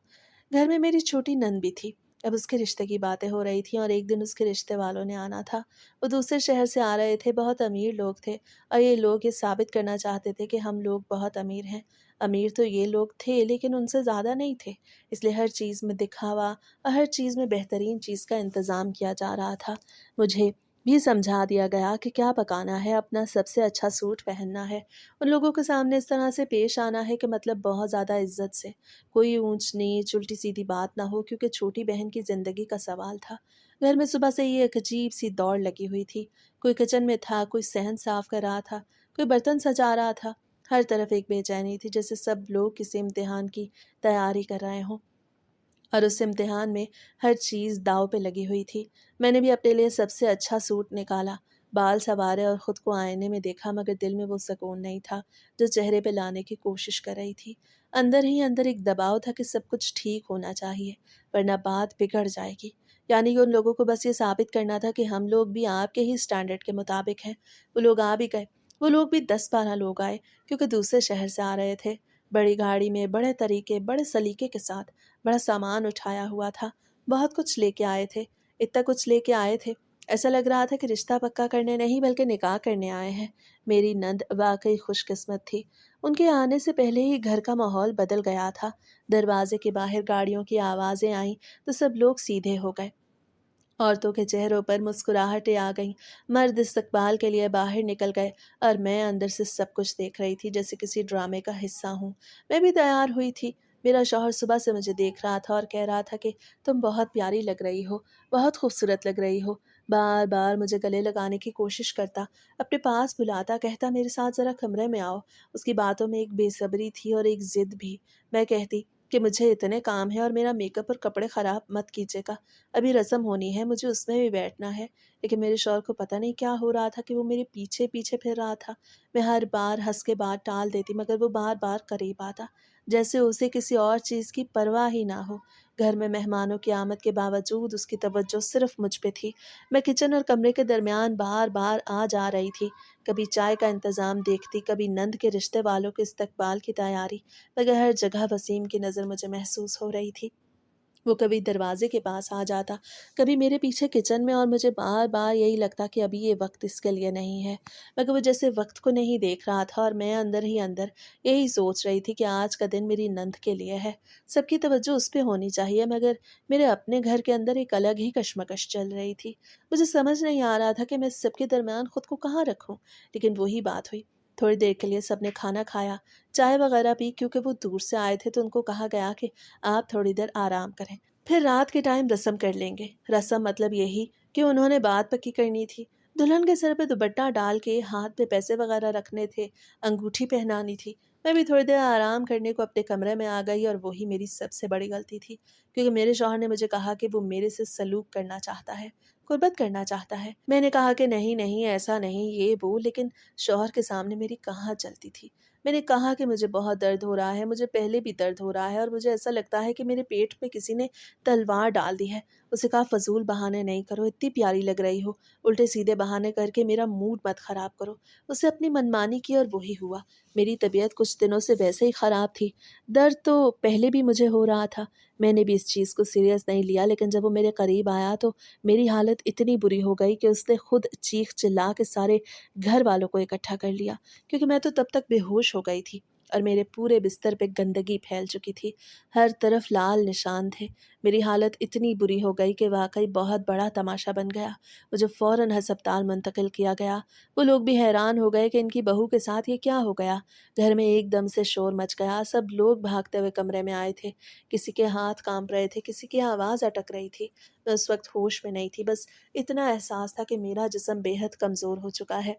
घर में मेरी छोटी नंद भी थी। अब उसके रिश्ते की बातें हो रही थी और एक दिन उसके रिश्ते वालों ने आना था। वो दूसरे शहर से आ रहे थे, बहुत अमीर लोग थे, और ये लोग ये साबित करना चाहते थे कि हम लोग बहुत अमीर हैं। अमीर तो ये लोग थे, लेकिन उनसे ज़्यादा नहीं थे। इसलिए हर चीज़ में दिखावा और हर चीज़ में बेहतरीन चीज़ का इंतज़ाम किया जा रहा था। मुझे भी समझा दिया गया कि क्या पकाना है, अपना सबसे अच्छा सूट पहनना है, उन लोगों के सामने इस तरह से पेश आना है कि मतलब बहुत ज़्यादा इज्जत से, कोई ऊंच नीच उल्टी सीधी बात ना हो, क्योंकि छोटी बहन की ज़िंदगी का सवाल था। घर में सुबह से ही एक अजीब सी दौड़ लगी हुई थी। कोई किचन में था, कोई सहन साफ कर रहा था, कोई बर्तन सजा रहा था। हर तरफ एक बेचैनी थी, जैसे सब लोग किसी इम्तिहान की तैयारी कर रहे हों, और उस इम्तिहान में हर चीज़ दांव पे लगी हुई थी। मैंने भी अपने लिए सबसे अच्छा सूट निकाला, बाल संवारे और ख़ुद को आईने में देखा, मगर दिल में वो सुकून नहीं था जो चेहरे पे लाने की कोशिश कर रही थी। अंदर ही अंदर एक दबाव था कि सब कुछ ठीक होना चाहिए, वरना बात बिगड़ जाएगी, यानी कि उन लोगों को बस ये साबित करना था कि हम लोग भी आपके ही स्टैंडर्ड के मुताबिक हैं। वो लोग आ भी गए। वो लोग भी 10-12 लोग आए, क्योंकि दूसरे शहर से आ रहे थे। बड़ी गाड़ी में बड़े तरीके, बड़े सलीके के साथ बड़ा सामान उठाया हुआ था। बहुत कुछ लेके आए थे। इतना कुछ लेके आए थे, ऐसा लग रहा था कि रिश्ता पक्का करने नहीं बल्कि निकाह करने आए हैं। मेरी नंद वाकई खुशकिस्मत थी। उनके आने से पहले ही घर का माहौल बदल गया था। दरवाजे के बाहर गाड़ियों की आवाज़ें आईं तो सब लोग सीधे हो गए। औरतों के चेहरों पर मुस्कुराहटें आ गईं। मर्द इस्तकबाल के लिए बाहर निकल गए और मैं अंदर से सब कुछ देख रही थी, जैसे किसी ड्रामे का हिस्सा हूँ। मैं भी तैयार हुई थी। मेरा शौहर सुबह से मुझे देख रहा था और कह रहा था कि तुम बहुत प्यारी लग रही हो, बहुत खूबसूरत लग रही हो। बार बार मुझे गले लगाने की कोशिश करता, अपने पास बुलाता, कहता मेरे साथ ज़रा कमरे में आओ। उसकी बातों में एक बेसब्री थी और एक ज़िद भी। मैं कहती कि मुझे इतने काम है और मेरा मेकअप और कपड़े ख़राब मत कीजिएगा। अभी रस्म होनी है, मुझे उसमें भी बैठना है। लेकिन मेरे शौहर को पता नहीं क्या हो रहा था कि वो मेरे पीछे पीछे फिर रहा था। मैं हर बार हंस के बात टाल देती, मगर वो बार बार करीब आता, जैसे उसे किसी और चीज़ की परवाह ही ना हो। घर में मेहमानों की आमद के बावजूद उसकी तवज्जो सिर्फ मुझ पे थी। मैं किचन और कमरे के दरमियान बार बार आ जा रही थी। कभी चाय का इंतज़ाम देखती, कभी नंद के रिश्ते वालों के इस्तकबाल की तैयारी, मगर हर जगह वसीम की नज़र मुझे महसूस हो रही थी। वो कभी दरवाजे के पास आ जाता, कभी मेरे पीछे किचन में, और मुझे बार बार यही लगता कि अभी ये वक्त इसके लिए नहीं है। मगर वो जैसे वक्त को नहीं देख रहा था और मैं अंदर ही अंदर यही सोच रही थी कि आज का दिन मेरी नंद के लिए है। सबकी तवज्जो उस पर होनी चाहिए, मगर मेरे अपने घर के अंदर एक अलग ही कशमकश चल रही थी। मुझे समझ नहीं आ रहा था कि मैं सबके दरमियान खुद को कहाँ रखूं। लेकिन वही बात हुई। थोड़ी देर के लिए सबने खाना खाया, चाय वगैरह पी, क्योंकि वो दूर से आए थे तो उनको कहा गया कि आप थोड़ी देर आराम करें, फिर रात के टाइम रस्म कर लेंगे। रस्म मतलब यही कि उन्होंने बात पक्की करनी थी। दुल्हन के सर पे दुपट्टा डाल के हाथ पे पैसे वगैरह रखने थे, अंगूठी पहनानी थी। मैं भी थोड़ी देर आराम करने को अपने कमरे में आ गई, और वही मेरी सबसे बड़ी गलती थी, क्योंकि मेरे शौहर ने मुझे कहा कि वो मेरे से सलूक करना चाहता है, कुर्बत करना चाहता है। मैंने कहा कि नहीं नहीं, ऐसा नहीं, ये वो, लेकिन शौहर के सामने मेरी कहाँ चलती थी। मैंने कहा कि मुझे बहुत दर्द हो रहा है, मुझे पहले भी दर्द हो रहा है, और मुझे ऐसा लगता है कि मेरे पेट में किसी ने तलवार डाल दी है। उसे कहा फजूल बहाने नहीं करो, इतनी प्यारी लग रही हो, उल्टे सीधे बहाने करके मेरा मूड मत खराब करो। उसे अपनी मनमानी की और वही हुआ। मेरी तबीयत कुछ दिनों से वैसे ही ख़राब थी। दर्द तो पहले भी मुझे हो रहा था। मैंने भी इस चीज़ को सीरियस नहीं लिया, लेकिन जब वो मेरे करीब आया तो मेरी हालत इतनी बुरी हो गई कि उसने खुद चीख चिल्ला के सारे घर वालों को इकट्ठा कर लिया, क्योंकि मैं तो तब तक बेहोश हो गई थी और मेरे पूरे बिस्तर पे गंदगी फैल चुकी थी। हर तरफ लाल निशान थे। मेरी हालत इतनी बुरी हो गई कि वाकई बहुत बड़ा तमाशा बन गया। मुझे फ़ौरन हस्पताल मुंतकिल किया गया। वो लोग भी हैरान हो गए कि इनकी बहू के साथ ये क्या हो गया। घर में एकदम से शोर मच गया। सब लोग भागते हुए कमरे में आए थे। किसी के हाथ कांप रहे थे, किसी की आवाज़ अटक रही थी। मैं उस वक्त होश में नहीं थी। बस इतना एहसास था कि मेरा जिस्म बेहद कमज़ोर हो चुका है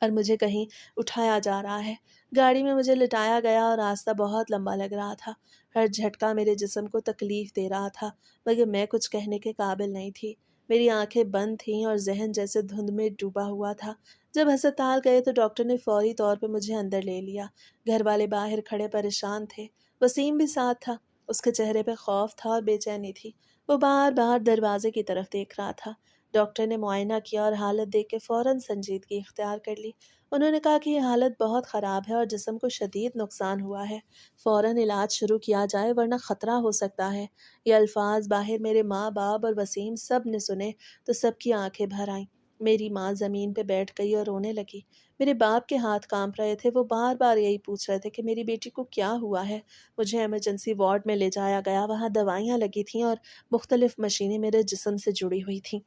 और मुझे कहीं उठाया जा रहा है। गाड़ी में मुझे लिटाया गया और रास्ता बहुत लंबा लग रहा था। हर झटका मेरे जिस्म को तकलीफ़ दे रहा था, मगर मैं कुछ कहने के काबिल नहीं थी। मेरी आंखें बंद थीं और जहन जैसे धुंध में डूबा हुआ था। जब अस्पताल गए तो डॉक्टर ने फौरी तौर पे मुझे अंदर ले लिया। घर वाले बाहर खड़े परेशान थे। वसीम भी साथ था। उसके चेहरे पे खौफ था और बेचैनी थी। वो बार बार दरवाजे की तरफ देख रहा था। डॉक्टर ने मुआयना किया और हालत देख के फ़ौरन संजीदगी इख्तियार कर ली। उन्होंने कहा कि ये हालत बहुत ख़राब है और जिस्म को शदीद नुकसान हुआ है। फ़ौरन इलाज शुरू किया जाए, वरना ख़तरा हो सकता है। ये अल्फाज बाहर मेरे माँ बाप और वसीम सब ने सुने तो सबकी आंखें भर आईं। मेरी माँ ज़मीन पे बैठ गई और रोने लगी। मेरे बाप के हाथ कांप रहे थे। वो बार बार यही पूछ रहे थे कि मेरी बेटी को क्या हुआ है। मुझे इमरजेंसी वार्ड में ले जाया गया। वहाँ दवाइयाँ लगी थीं और मुख्तलिफ़ मशीनें मेरे जिस्म से जुड़ी हुई थीं।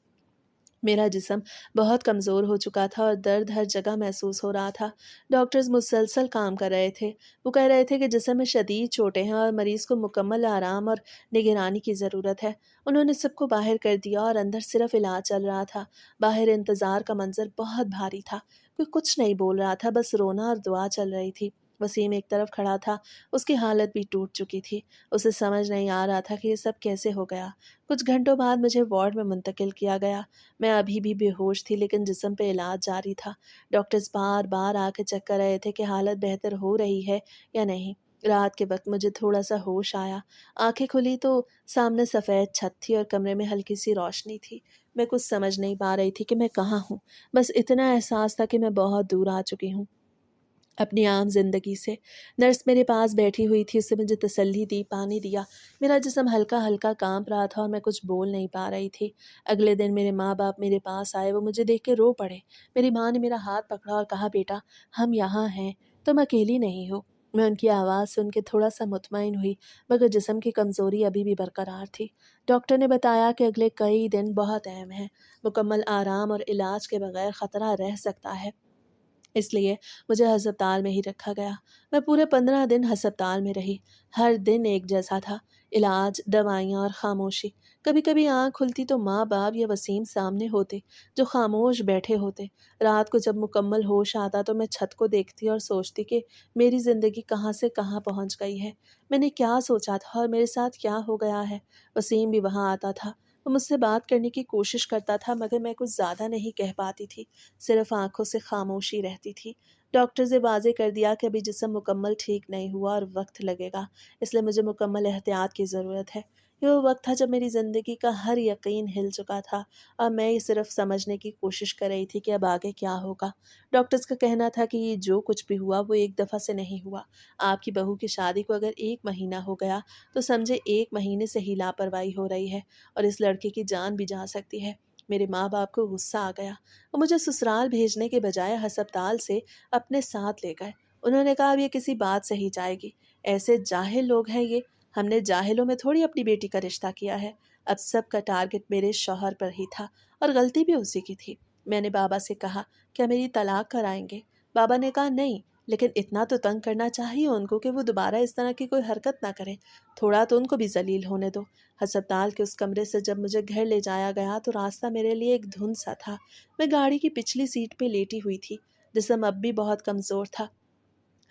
मेरा जिस्म बहुत कमज़ोर हो चुका था और दर्द हर जगह महसूस हो रहा था। डॉक्टर्स मुसलसल काम कर रहे थे। वो कह रहे थे कि जिस्म में शदीद चोटें हैं और मरीज़ को मुकम्मल आराम और निगरानी की ज़रूरत है। उन्होंने सबको बाहर कर दिया और अंदर सिर्फ इलाज चल रहा था। बाहर इंतज़ार का मंज़र बहुत भारी था। कोई कुछ नहीं बोल रहा था, बस रोना और दुआ चल रही थी। वसीम एक तरफ खड़ा था। उसकी हालत भी टूट चुकी थी। उसे समझ नहीं आ रहा था कि ये सब कैसे हो गया। कुछ घंटों बाद मुझे वार्ड में मुंतकिल किया गया। मैं अभी भी बेहोश थी, लेकिन जिस्म पे इलाज जारी था। डॉक्टर्स बार बार आके चेक कर रहे थे कि हालत बेहतर हो रही है या नहीं। रात के वक़्त मुझे थोड़ा-सा होश आया। आँखें खुली तो सामने सफ़ेद छत थी और कमरे में हल्की-सी रोशनी थी। मैं कुछ समझ नहीं पा रही थी कि मैं कहाँ हूँ। बस इतना एहसास था कि मैं बहुत दूर आ चुकी हूँ अपनी आम ज़िंदगी से। नर्स मेरे पास बैठी हुई थी, उससे मुझे तसल्ली दी, पानी दिया। मेरा जिस्म हल्का-हल्का काँप रहा था और मैं कुछ बोल नहीं पा रही थी। अगले दिन मेरे माँ-बाप मेरे पास आए, वो मुझे देख के रो पड़े। मेरी माँ ने मेरा हाथ पकड़ा और कहा, "बेटा, हम यहाँ हैं, तुम अकेली नहीं हो।" मैं उनकी आवाज़ सुन के थोड़ा-सा मुतमईन हुई, मगर जिस्म की कमज़ोरी अभी भी बरकरार थी। डॉक्टर ने बताया कि अगले कई दिन बहुत अहम हैं। मुकम्मल आराम और इलाज के बगैर खतरा रह सकता है। इसलिए मुझे अस्पताल में ही रखा गया। मैं पूरे 15 दिन अस्पताल में रही। हर दिन एक जैसा था, इलाज, दवाइयाँ और खामोशी। कभी-कभी आँख खुलती तो माँ-बाप या वसीम सामने होते, जो खामोश बैठे होते। रात को जब मुकम्मल होश आता तो मैं छत को देखती और सोचती कि मेरी ज़िंदगी कहाँ से कहाँ पहुँच गई है। मैंने क्या सोचा था और मेरे साथ क्या हो गया है। वसीम भी वहाँ आता था। वो मुझसे बात करने की कोशिश करता था, मगर मैं कुछ ज़्यादा नहीं कह पाती थी। सिर्फ आँखों से खामोशी रहती थी। डॉक्टर ने वाज़ेह कर दिया कि अभी जिस्म मुकम्मल ठीक नहीं हुआ और वक़्त लगेगा, इसलिए मुझे मुकम्मल एहतियात की ज़रूरत है। ये वो वक़्त था जब मेरी ज़िंदगी का हर यकीन हिल चुका था और मैं ये सिर्फ समझने की कोशिश कर रही थी कि अब आगे क्या होगा। डॉक्टर्स का कहना था कि ये जो कुछ भी हुआ वो एक दफ़ा से नहीं हुआ। आपकी बहू की शादी को अगर 1 महीना हो गया तो समझे 1 महीने से ही लापरवाही हो रही है और इस लड़के की जान भी जा सकती है। मेरे माँ-बाप को गुस्सा आ गया। वो मुझे ससुराल भेजने के बजाय अस्पताल से अपने साथ ले गए। उन्होंने कहा, अब ये किसी बात से ही जाएगी। ऐसे जाहिल लोग हैं ये। हमने जाहिलों में थोड़ी अपनी बेटी का रिश्ता किया है। अब सबका टारगेट मेरे शौहर पर ही था और गलती भी उसी की थी। मैंने बाबा से कहा, क्या मेरी तलाक कराएंगे? बाबा ने कहा, नहीं, लेकिन इतना तो तंग करना चाहिए उनको कि वो दोबारा इस तरह की कोई हरकत ना करें। थोड़ा तो उनको भी जलील होने दो। अस्पताल के उस कमरे से जब मुझे घर ले जाया गया तो रास्ता मेरे लिए एक धुंध सा था। मैं गाड़ी की पिछली सीट पे लेटी हुई थी। जिस्म अब भी बहुत कमज़ोर था।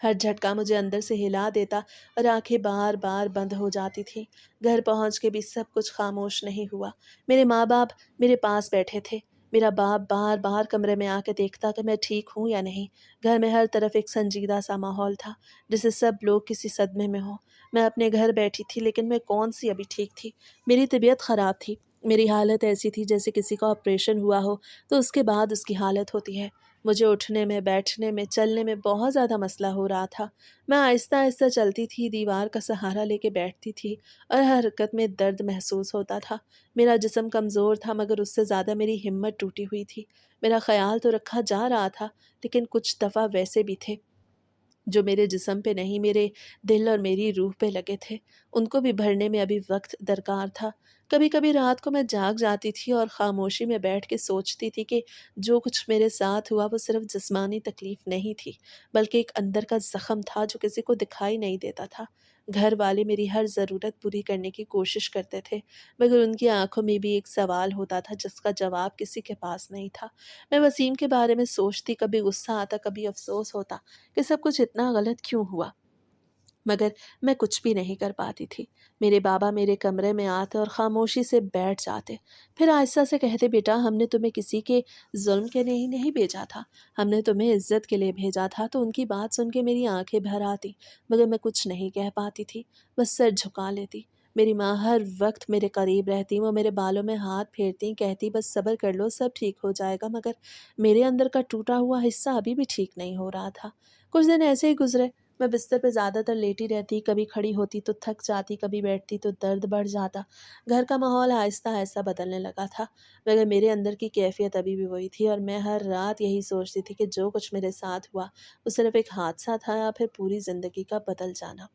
हर झटका मुझे अंदर से हिला देता और आंखें बार बार बंद हो जाती थीं। घर पहुंच के भी सब कुछ खामोश नहीं हुआ। मेरे माँ बाप मेरे पास बैठे थे। मेरा बाप बार बार कमरे में आके देखता कि मैं ठीक हूँ या नहीं। घर में हर तरफ एक संजीदा सा माहौल था, जैसे सब लोग किसी सदमे में हो। मैं अपने घर बैठी थी, लेकिन मैं कौन सी अभी ठीक थी। मेरी तबीयत ख़राब थी। मेरी हालत ऐसी थी जैसे किसी का ऑपरेशन हुआ हो तो उसके बाद उसकी हालत होती है। मुझे उठने में, बैठने में, चलने में बहुत ज़्यादा मसला हो रहा था। मैं आहिस्ता-आहिस्ता चलती थी, दीवार का सहारा लेके बैठती थी और हर हरकत में दर्द महसूस होता था। मेरा जिस्म कमज़ोर था, मगर उससे ज़्यादा मेरी हिम्मत टूटी हुई थी। मेरा ख़्याल तो रखा जा रहा था, लेकिन कुछ दफ़ा वैसे भी थे जो मेरे जिस्म पे नहीं, मेरे दिल और मेरी रूह पे लगे थे। उनको भी भरने में अभी वक़्त दरकार था। कभी-कभी रात को मैं जाग जाती थी और ख़ामोशी में बैठ के सोचती थी कि जो कुछ मेरे साथ हुआ वो सिर्फ़ जिस्मानी तकलीफ़ नहीं थी, बल्कि एक अंदर का ज़ख़्म था जो किसी को दिखाई नहीं देता था। घर वाले मेरी हर ज़रूरत पूरी करने की कोशिश करते थे, मगर उनकी आँखों में भी एक सवाल होता था जिसका जवाब किसी के पास नहीं था। मैं वसीम के बारे में सोचती, कभी गुस्सा आता, कभी अफ़सोस होता कि सब कुछ इतना गलत क्यों हुआ? मगर मैं कुछ भी नहीं कर पाती थी। मेरे बाबा मेरे कमरे में आते और ख़ामोशी से बैठ जाते। फिर आहिस्ता से कहते, बेटा, हमने तुम्हें किसी के ज़ुल्म के लिए नहीं भेजा था। हमने तुम्हें इज़्ज़त के लिए भेजा था। तो उनकी बात सुन के मेरी आँखें भर आती, मगर मैं कुछ नहीं कह पाती थी, बस सर झुका लेती। मेरी माँ हर वक़्त मेरे करीब रहती, वो मेरे बालों में हाथ फेरती, कहती, बस सब्र कर लो, सब ठीक हो जाएगा। मगर मेरे अंदर का टूटा हुआ हिस्सा अभी भी ठीक नहीं हो रहा था। कुछ दिन ऐसे ही गुज़रे। मैं बिस्तर पे ज़्यादातर लेटी रहती, कभी खड़ी होती तो थक जाती, कभी बैठती तो दर्द बढ़ जाता। घर का माहौल आहिस्ता-आहिस्ता बदलने लगा था, मगर मेरे अंदर की कैफ़ियत अभी भी वही थी और मैं हर रात यही सोचती थी कि जो कुछ मेरे साथ हुआ, वो सिर्फ़ एक हादसा था या फिर पूरी ज़िंदगी का बदल जाना।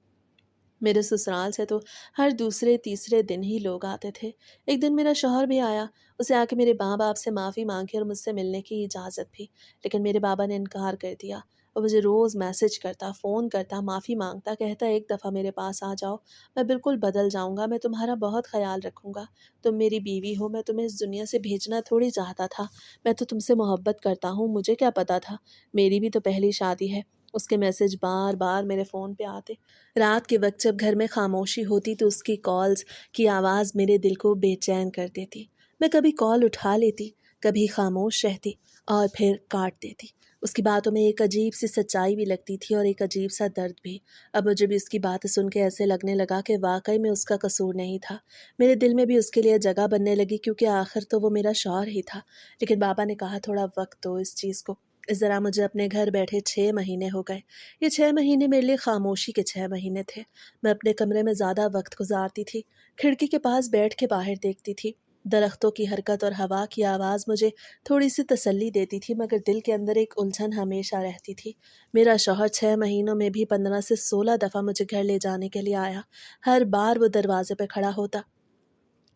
मेरे ससुराल से तो हर दूसरे तीसरे दिन ही लोग आते थे। एक दिन मेरा शौहर भी आया। उसे आके मेरे माँ बाप से माफ़ी मांगी और मुझसे मिलने की इजाज़त भी, लेकिन मेरे बाबा ने इनकार कर दिया। वो मुझे रोज़ मैसेज करता, फ़ोन करता, माफ़ी मांगता, कहता, एक दफ़ा मेरे पास आ जाओ, मैं बिल्कुल बदल जाऊँगा, मैं तुम्हारा बहुत ख्याल रखूँगा। तुम मेरी बीवी हो, मैं तुम्हें इस दुनिया से भेजना थोड़ी चाहता था। मैं तो तुमसे मोहब्बत करता हूँ, मुझे क्या पता था, मेरी भी तो पहली शादी है। उसके मैसेज बार बार मेरे फ़ोन पे आते। रात के वक़्त जब घर में खामोशी होती तो उसकी कॉल्स की आवाज़ मेरे दिल को बेचैन कर देती। मैं कभी कॉल उठा लेती, कभी खामोश रहती और फिर काट देती। उसकी बातों में एक अजीब सी सच्चाई भी लगती थी और एक अजीब सा दर्द भी। अब मुझे भी उसकी बातें सुन के ऐसे लगने लगा कि वाक़ई में उसका कसूर नहीं था। मेरे दिल में भी उसके लिए जगह बनने लगी, क्योंकि आखिर तो वो मेरा शौहर ही था। लेकिन बाबा ने कहा थोड़ा वक़्त दो इस चीज़ को। इस तरह मुझे अपने घर बैठे 6 महीने हो गए। ये 6 महीने मेरे लिए खामोशी के 6 महीने थे। मैं अपने कमरे में ज़्यादा वक़्त गुज़ारती थी, खिड़की के पास बैठ के बाहर देखती थी। दरख्तों की हरकत और हवा की आवाज़ मुझे थोड़ी-सी तसल्ली देती थी, मगर दिल के अंदर एक उलझन हमेशा रहती थी। मेरा शौहर 6 महीनों में भी 15 से 16 दफ़ा मुझे घर ले जाने के लिए आया। हर बार वो दरवाज़े पे खड़ा होता,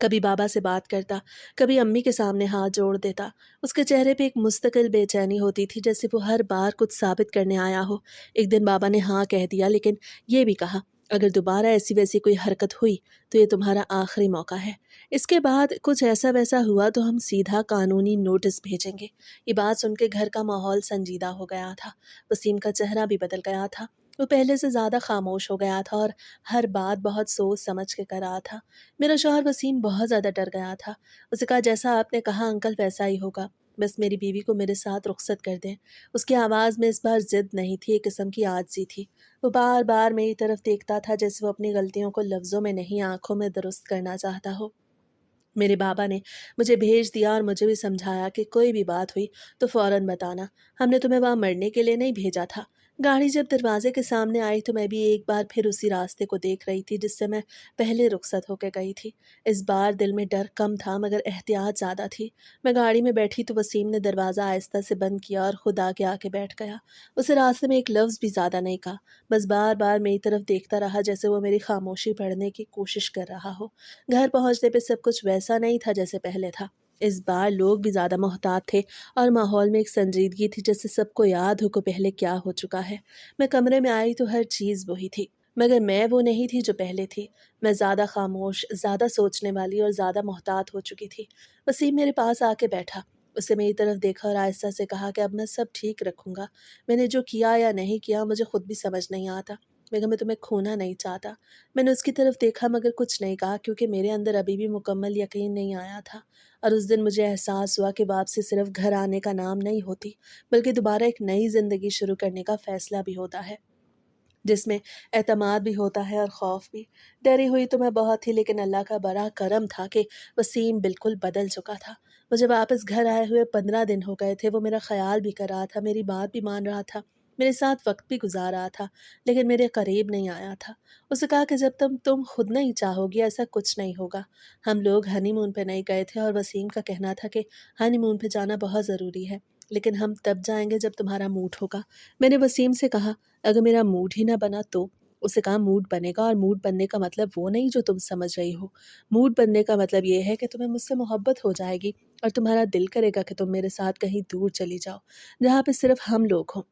कभी बाबा से बात करता, कभी अम्मी के सामने हाथ जोड़ देता। उसके चेहरे पे एक मुस्तकिल बेचैनी होती थी, जैसे वो हर बार कुछ साबित करने आया हो। एक दिन बाबा ने हाँ कह दिया, लेकिन ये भी कहा, अगर दोबारा ऐसी वैसी कोई हरकत हुई तो ये तुम्हारा आखिरी मौका है। इसके बाद कुछ ऐसा वैसा हुआ तो हम सीधा कानूनी नोटिस भेजेंगे। ये बात सुन के घर का माहौल संजीदा हो गया था। वसीम का चेहरा भी बदल गया था। वो पहले से ज़्यादा खामोश हो गया था और हर बात बहुत सोच समझ के कर रहा था। मेरा शौहर वसीम बहुत ज़्यादा डर गया था। उसे कहा, जैसा आपने कहा अंकल वैसा ही होगा। बस मेरी बीवी को मेरे साथ रुखसत कर दें। उसकी आवाज़ में इस बार ज़िद नहीं थी, एक किस्म की आजिज़ी थी। वो बार बार मेरी तरफ देखता था, जैसे वो अपनी गलतियों को लफ्ज़ों में नहीं आंखों में दुरुस्त करना चाहता हो। मेरे बाबा ने मुझे भेज दिया और मुझे भी समझाया कि कोई भी बात हुई तो फ़ौरन बताना। हमने तुम्हें वहाँ मरने के लिए नहीं भेजा था। गाड़ी जब दरवाजे के सामने आई तो मैं भी एक बार फिर उसी रास्ते को देख रही थी जिससे मैं पहले रुखसत होकर गई थी। इस बार दिल में डर कम था, मगर एहतियात ज़्यादा थी। मैं गाड़ी में बैठी तो वसीम ने दरवाज़ा आहिस्ता से बंद किया और खुद आके आके बैठ गया। उसे रास्ते में एक लफ्ज़ भी ज़्यादा नहीं कहा, बस बार बार मेरी तरफ देखता रहा, जैसे वो मेरी खामोशी पढ़ने की कोशिश कर रहा हो। घर पहुंचने पे सब कुछ वैसा नहीं था जैसे पहले था। इस बार लोग भी ज़्यादा मोहतात थे और माहौल में एक संजीदगी थी, जैसे सबको याद हो कि पहले क्या हो चुका है। मैं कमरे में आई तो हर चीज़ वही थी, मगर मैं वो नहीं थी जो पहले थी। मैं ज़्यादा खामोश, ज़्यादा सोचने वाली और ज़्यादा मोहतात हो चुकी थी। वसीम मेरे पास आके बैठा। उसे मेरी तरफ देखा और आहिस्ता से कहा कि अब मैं सब ठीक रखूँगा। मैंने जो किया या नहीं किया मुझे खुद भी समझ नहीं आता, मगर मैं तुम्हें खोना नहीं चाहता। मैंने उसकी तरफ देखा मगर कुछ नहीं कहा, क्योंकि मेरे अंदर अभी भी मुकम्मल यकीन नहीं आया था। और उस दिन मुझे एहसास हुआ कि वापसी सिर्फ घर आने का नाम नहीं होती, बल्कि दोबारा एक नई ज़िंदगी शुरू करने का फ़ैसला भी होता है, जिसमें एतमाद भी होता है और खौफ भी। डरी हुई तो मैं बहुत थी, लेकिन अल्लाह का बड़ा करम था कि वसीम बिल्कुल बदल चुका था। मुझे वापस घर आए हुए 15 दिन हो गए थे। वो मेरा ख्याल भी कर रहा था, मेरी बात भी मान रहा था, मेरे साथ वक्त भी गुजार रहा था, लेकिन मेरे करीब नहीं आया था। उसे कहा कि जब तक तुम खुद नहीं चाहोगी ऐसा कुछ नहीं होगा। हम लोग हनीमून पे नहीं गए थे और वसीम का कहना था कि हनीमून पे जाना बहुत ज़रूरी है, लेकिन हम तब जाएंगे जब तुम्हारा मूड होगा। मैंने वसीम से कहा, अगर मेरा मूड ही ना बना तो? उसे कहा, मूड बनेगा, और मूड बनने का मतलब वो नहीं जो तुम समझ रही हो। मूड बनने का मतलब ये है कि तुम्हें मुझसे मोहब्बत हो जाएगी और तुम्हारा दिल करेगा कि तुम मेरे साथ कहीं दूर चली जाओ, जहाँ पे सिर्फ हम लोग हों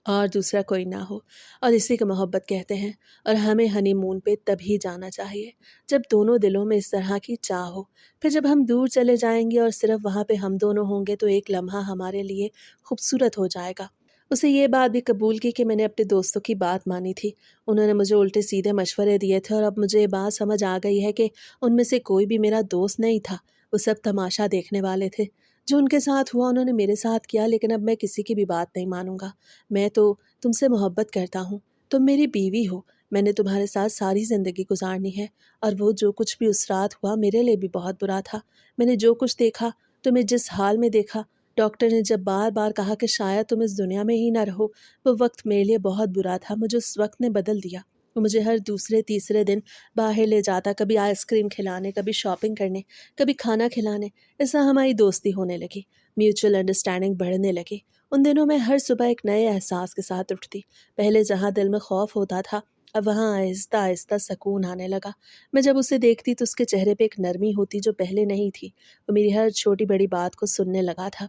और दूसरा कोई ना हो। और इसी को मोहब्बत कहते हैं। और हमें हनीमून पे तभी जाना चाहिए जब दोनों दिलों में इस तरह की चाह हो। फिर जब हम दूर चले जाएंगे और सिर्फ वहाँ पे हम दोनों होंगे तो एक लम्हा हमारे लिए खूबसूरत हो जाएगा। उसे ये बात भी कबूल की कि मैंने अपने दोस्तों की बात मानी थी। उन्होंने मुझे उल्टे सीधे मशवरे दिए थे और अब मुझे ये बात समझ आ गई है कि उनमें से कोई भी मेरा दोस्त नहीं था। वो सब तमाशा देखने वाले थे। जो उनके साथ हुआ उन्होंने मेरे साथ किया, लेकिन अब मैं किसी की भी बात नहीं मानूंगा। मैं तो तुमसे मोहब्बत करता हूँ। तुम मेरी बीवी हो। मैंने तुम्हारे साथ सारी ज़िंदगी गुजारनी है। और वो जो कुछ भी उस रात हुआ मेरे लिए भी बहुत बुरा था। मैंने जो कुछ देखा, तुम्हें जिस हाल में देखा, डॉक्टर ने जब बार बार कहा कि शायद तुम इस दुनिया में ही ना रहो, वो वक्त मेरे लिए बहुत बुरा था। मुझे उस वक्त ने बदल दिया। वो मुझे हर दूसरे तीसरे दिन बाहर ले जाता, कभी आइसक्रीम खिलाने, कभी शॉपिंग करने, कभी खाना खिलाने। ऐसा हमारी दोस्ती होने लगी, म्यूचुअल अंडरस्टैंडिंग बढ़ने लगी। उन दिनों में हर सुबह एक नए एहसास के साथ उठती। पहले जहाँ दिल में खौफ होता था, अब वहाँ आहिस्ता आहिस्ता सुकून आने लगा। मैं जब उसे देखती तो उसके चेहरे पे एक नरमी होती जो पहले नहीं थी। वो मेरी हर छोटी बड़ी बात को सुनने लगा था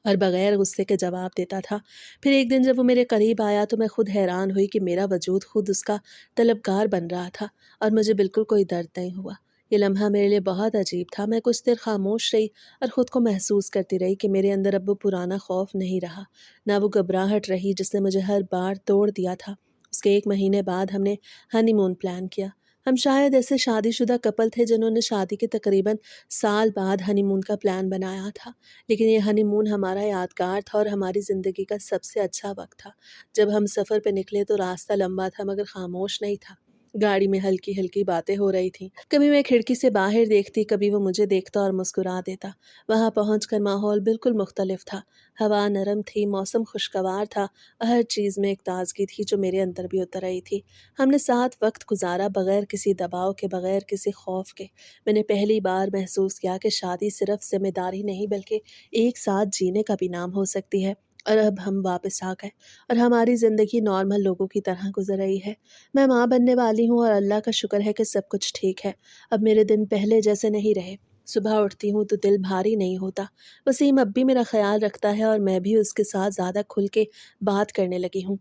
और बगैर गुस्से के जवाब देता था। फिर एक दिन जब वो मेरे करीब आया तो मैं खुद हैरान हुई कि मेरा वजूद खुद उसका तलबगार बन रहा था और मुझे बिल्कुल कोई दर्द नहीं हुआ। ये लम्हा मेरे लिए बहुत अजीब था। मैं कुछ देर खामोश रही और ख़ुद को महसूस करती रही कि मेरे अंदर अब वो पुराना खौफ नहीं रहा, ना वो घबराहट रही जिसने मुझे हर बार तोड़ दिया था। उसके 1 महीने बाद हमने हनीमून प्लान किया। हम शायद ऐसे शादीशुदा कपल थे जिन्होंने शादी के तकरीबन साल बाद हनीमून का प्लान बनाया था। लेकिन ये हनीमून हमारा यादगार था और हमारी ज़िंदगी का सबसे अच्छा वक़्त था। जब हम सफ़र पे निकले तो रास्ता लंबा था मगर खामोश नहीं था। गाड़ी में हल्की-हल्की बातें हो रही थीं। कभी मैं खिड़की से बाहर देखती, कभी वो मुझे देखता और मुस्कुरा देता। वहाँ पहुँचकर माहौल बिल्कुल मुख्तलिफ था। हवा नरम थी, मौसम खुशगवार था, हर चीज़ में एक ताज़गी थी जो मेरे अंदर भी उतर आई थी। हमने साथ वक़्त गुज़ारा बग़ैर किसी दबाव के, बग़ैर किसी खौफ़ के। मैंने पहली बार महसूस किया कि शादी सिर्फ़ ज़िम्मेदारी नहीं बल्कि एक साथ जीने का भी नाम हो सकती है। और अब हम वापस आ गए और हमारी ज़िंदगी नॉर्मल लोगों की तरह गुज़र रही है। मैं माँ बनने वाली हूँ और अल्लाह का शुक्र है कि सब कुछ ठीक है। अब मेरे दिन पहले जैसे नहीं रहे। सुबह उठती हूँ तो दिल भारी नहीं होता। वसीम अब भी मेरा ख़्याल रखता है और मैं भी उसके साथ ज़्यादा खुल के बात करने लगी हूँ।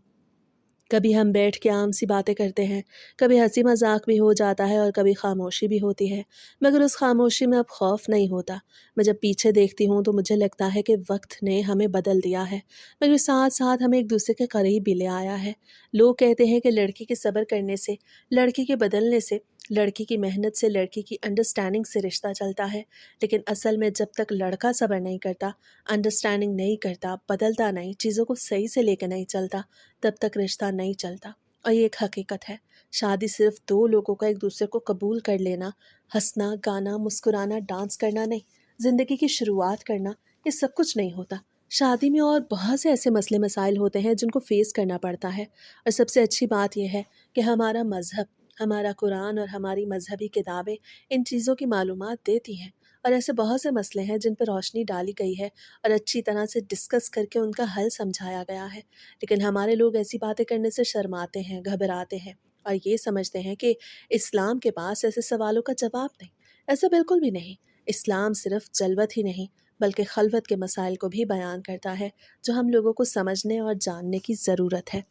कभी हम बैठ के आम सी बातें करते हैं, कभी हंसी मजाक भी हो जाता है और कभी खामोशी भी होती है, मगर उस खामोशी में अब खौफ नहीं होता। मैं जब पीछे देखती हूँ तो मुझे लगता है कि वक्त ने हमें बदल दिया है, मगर साथ साथ हमें एक दूसरे के करीब भी ले आया है। लोग कहते हैं कि लड़की के सब्र करने से, लड़की के बदलने से, लड़की की मेहनत से, लड़की की अंडरस्टैंडिंग से रिश्ता चलता है। लेकिन असल में जब तक लड़का सब्र नहीं करता, अंडरस्टैंडिंग नहीं करता, बदलता नहीं, चीज़ों को सही से लेकर नहीं चलता, तब तक रिश्ता नहीं चलता। और ये एक हकीकत है। शादी सिर्फ दो लोगों का एक दूसरे को कबूल कर लेना, हंसना, गाना, मुस्कुराना, डांस करना नहीं, ज़िंदगी की शुरुआत करना, ये सब कुछ नहीं होता। शादी में और बहुत से ऐसे मसले मसाइल होते हैं जिनको फेस करना पड़ता है। और सबसे अच्छी बात यह है कि हमारा मज़हब, हमारा कुरान और हमारी मजहबी किताबें इन चीज़ों की मालूमात देती हैं। और ऐसे बहुत से मसले हैं जिन पर रोशनी डाली गई है और अच्छी तरह से डिस्कस करके उनका हल समझाया गया है। लेकिन हमारे लोग ऐसी बातें करने से शर्माते हैं, घबराते हैं और ये समझते हैं कि इस्लाम के पास ऐसे सवालों का जवाब नहीं। ऐसा बिल्कुल भी नहीं। इस्लाम सिर्फ जलवत ही नहीं बल्कि खलवत के मसाइल को भी बयान करता है जो हम लोगों को समझने और जानने की ज़रूरत है।